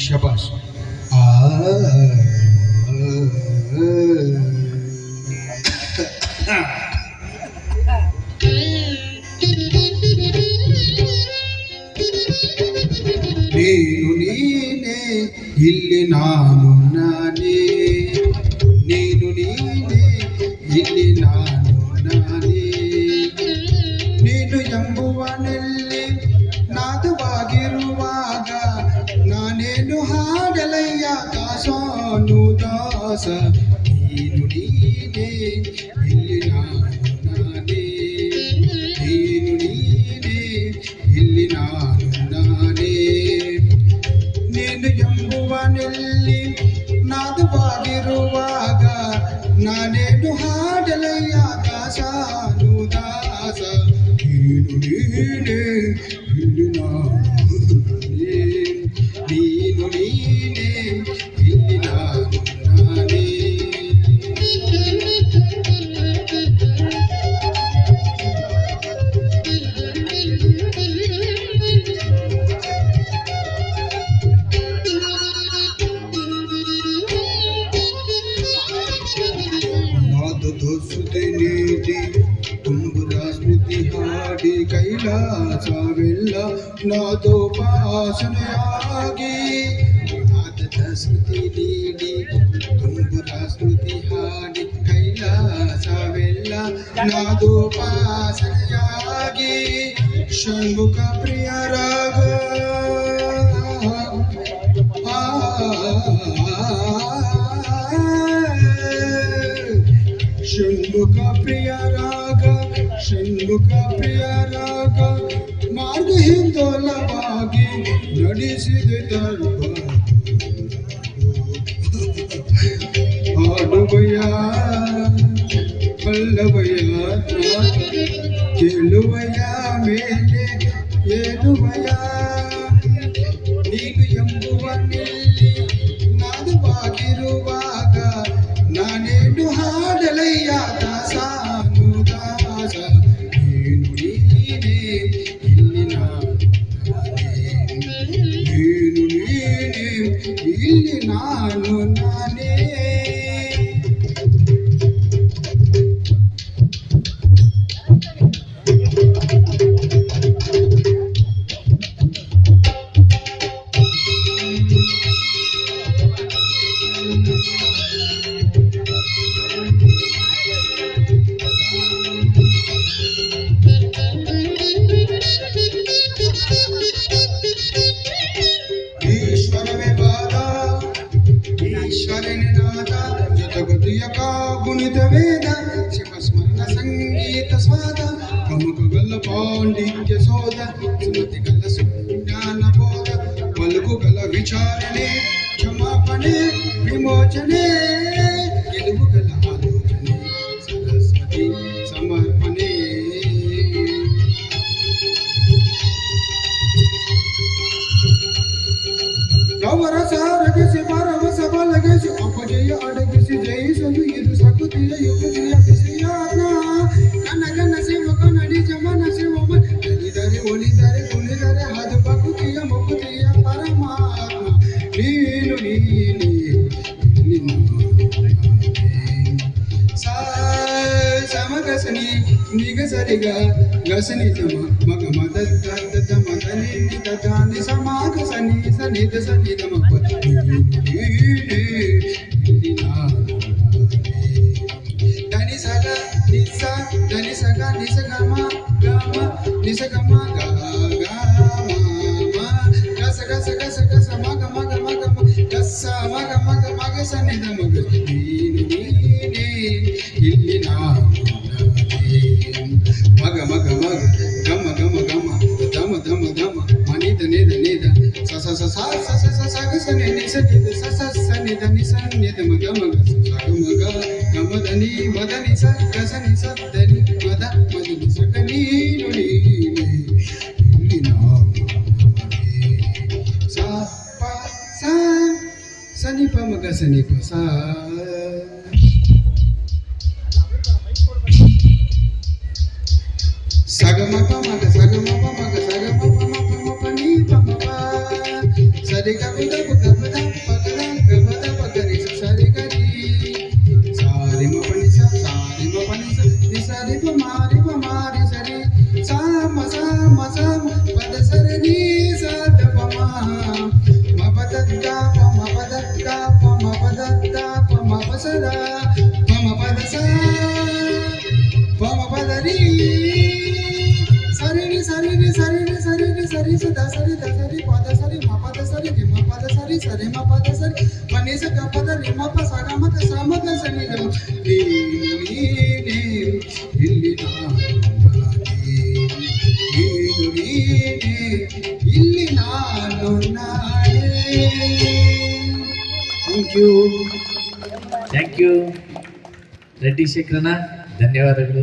ಶಬಾಷ್. ನೀನು ನೀನೇ ಇಲ್ಲಿ ನಾನು ನಾನೇ, ನೀನು ನೀನೇ ಇಲ್ಲಿ ನಾನು ನಾನೇ, ನೀನು ಎಂಬುವನಲ್ಲಿ ನಾದವಾಗಿರುವಾಗ ನಾನೇನು ಹಾಡಲಯ್ಯ ದಾಸನು ದಾಸ. ನೀನು ನೀನೇ ಇಲ್ಲಿ ನಾನು ನಾನೇ, ನೀನು ನೀನೇ ಇಲ್ಲಿ ನಾನು ನಾನೇ, ನೀನು ಎಂಬುವನಲ್ಲಿ ನಾದವಾಗಿರುವಾಗ ನಾನೇನು ಹಾಡಲಯ್ಯ ದಾಸನು ದಾಸ. ನೀನು ನೀನೇ ಇಲ್ಲಿ ನಾನು ನಾನೇ, ನೀನು ನೀನೇ ಇಲ್ಲಿ ನಾನು ನಾನೇ. ಸ್ತುತಿ ನೀಡಿ ತುಂಬುರ ಸ್ಮೃತಿ ಹಾಡಿ ಕೈಲಾಸವೆಲ್ಲ ನಾದೋಪಾಸನೆಯಾಗಿ, ನಾದದ ಸ್ಮೃತಿ ನೀಡಿ ತುಂಬುರ ಸ್ಮೃತಿ ಹಾಡಿ ಕೈಲಾಸವೆಲ್ಲ ನಾದೋಪಾಸನೆಯಾಗಿ, ಷಣ್ಮುಖ ಪ್ರಿಯ ರಾಗ ಷಣ್ಮುಖ ಪ್ರಿಯ ರಾಗ, ಷಣ್ಮುಖ ಪ್ರಿಯ ರಾಗ ಮಾರ್ಗ ಹಿಂದೋಲವಾಗಿ ನಡೆಸಿದೆ ದರ್ಬಾರ. ಹಾಡುವಯ್ಯ ಪಲ್ಲವಯ್ಯ ಕೇಳುವಯ್ಯ ಮೇಲೆ ಏಳುವಯ್ಯ, ನೀನು ಎಂಬುವನಲ್ಲಿ ನಾದವಾಗಿರುವಾಗ ನಾನೇನು ಹಾಡಲಯ್ಯ ದಾಸನು ದಾಸ. ನೀನು ನೀನೇ ಇಲ್ಲಿ ನಾನು ನಾನೇ, ನೀನು ನೀನೇ ಇಲ್ಲಿ ನಾನು ನಾನೇ. ಈಶ್ವರವೇ ಬಾದ, ಈಶ್ವರನೇ ನಾದ, ಜೊತೆಗೊದೆಯಕ ಗುಣಿತ ವೇದ, ಶಿವಸ್ಮರಣ ಸಂಗೀತ ಸ್ವಾದ, ಗಮಕಗಲ್ಲ ಪಾಂಡಿತ್ಯ ಸೋದ, ಸುಮತಿಗಲ್ಲ ಸುಜ್ಞಾನ ಬೋಧ, ಬಲುಗುಗಲ ವಿಚಾರಣೆ ಕ್ಷಮಾಪಣೆ ವಿಮೋಚನೆ, ಗೆಲುವುಗಲ ಆಲೋಚನೆ ಸರಸ್ವತಿ ಸಮರ್ಪಣೆ. ನವರಸ ರಗಿಸಿ ಪರವಸ ಬಲಗಿಸಿ ಅಪಜಯ ಅಡಗಿಸಿ ಜಯಿಸಲು ಇದು ಸಕುತಿಯ ಯುಗತಿಯ ಬಿಸಿಯಾನ, ಕನಗನ ಶಿವ ಕನ್ನಡಿ ಜಮನ ಶಿವ ಒಲಿದರೆ ಒಲಿದರೆ ಕುಣಿದರೆ ಅದು ಭಕುತಿಯ ಮುಕುತಿಯ ಪರಮಾತ್ಮ. ನೀನು ನೀನೇ ಇಲ್ಲಿ ಸಾ ಸಮಗಸನಿ ನಿಗಸರಿಗ ಗಸನಿ ಸಮ ಮಗ ಮದ ದದ ಮದನಿ ನಿದಾನಿ ಸಮಾಗ ಸನಿ ಸನಿದ ಸನಿದ ಮಗ. ನೀನೇ ಇಲ್ಲಿ ನಾನು ಧನಿ ಸಗ ನಿಸ ಧನಿ ಸಗ ನಿಸ ಗಮ ಗಮ ನಿಸ ಗಮ ಗ ಗ ಮ ಗಸ ಗಸ ಗಸ ಗಸ ಮಗ ಮಗ ಮಗ ಗಸ ಮಗ ಮಗ ಮಗ ಸನಿದ ಮಗ. ನೀನು ನೀನೇ ಇಲ್ಲಿ ನಾನು ಮಗ ಮಗ ಮಗ ಗಮ ಗಮ ಗಮ ಧಮ ಧಮ ಧಮ ಮನಿದ ನಿದ ನಿದ ಸ ಸ ಸ ಸ ಸ ಸ ಸ ಸ ಗ ಸ ನಿ ನಿ ಸ ನಿದ ಸ ಸ ಸ ನಿದ ನಿ ಸ ನಿದ ಮಗ ಮಗ ಸ ಗ ಮಗ ಗಮ ದ ನಿ ಮದ ನಿ ಸ ಗ ಸ ನಿ ಸ ದ ನಿ ಮದ ಮದ ನಿ ಸ ಗ ನೀನು ನೀನೇ ಇಲ್ಲಿ ನಾನು ಸ ಪ ಸ ಸ ನಿ ಪ ಮಗ ಸ ನಿ ಪ ಸ. Saga mapa maga saga mapa maga saga mapa mapa mapa ni pa mapa रे गा बुदा बुदा बुदा पगदा गबदा पगरी सा रे गा री सा रे म पनि सा रे म पनि सा नि सा रे प मा रे सा रे सा म पद सा रे नी सा द प म पद गा प म पद गा प म पद गा प म प स दा प म पद सा प म पद री सा रे नी सा रे नी सा रे नी सा रे नी सा रे सा दा सा रे पद सा रे म पद सा रे म पद सा रे म पद सा रे प नि सा ग पद रे म प सा ग म ತ ಸ ಮ ಗ ಸ ನಿ ದ ನಿ ನಿ ನಿ ಇಲ್ಲಿ ಇಲ್ಲಿ ನಾನು ನಾನೇ. ಥ್ಯಾಂಕ್ ಯು ರೆಡ್ಡಿ ಶೇಖರಣ್ಣ, ಧನ್ಯವಾದಗಳು.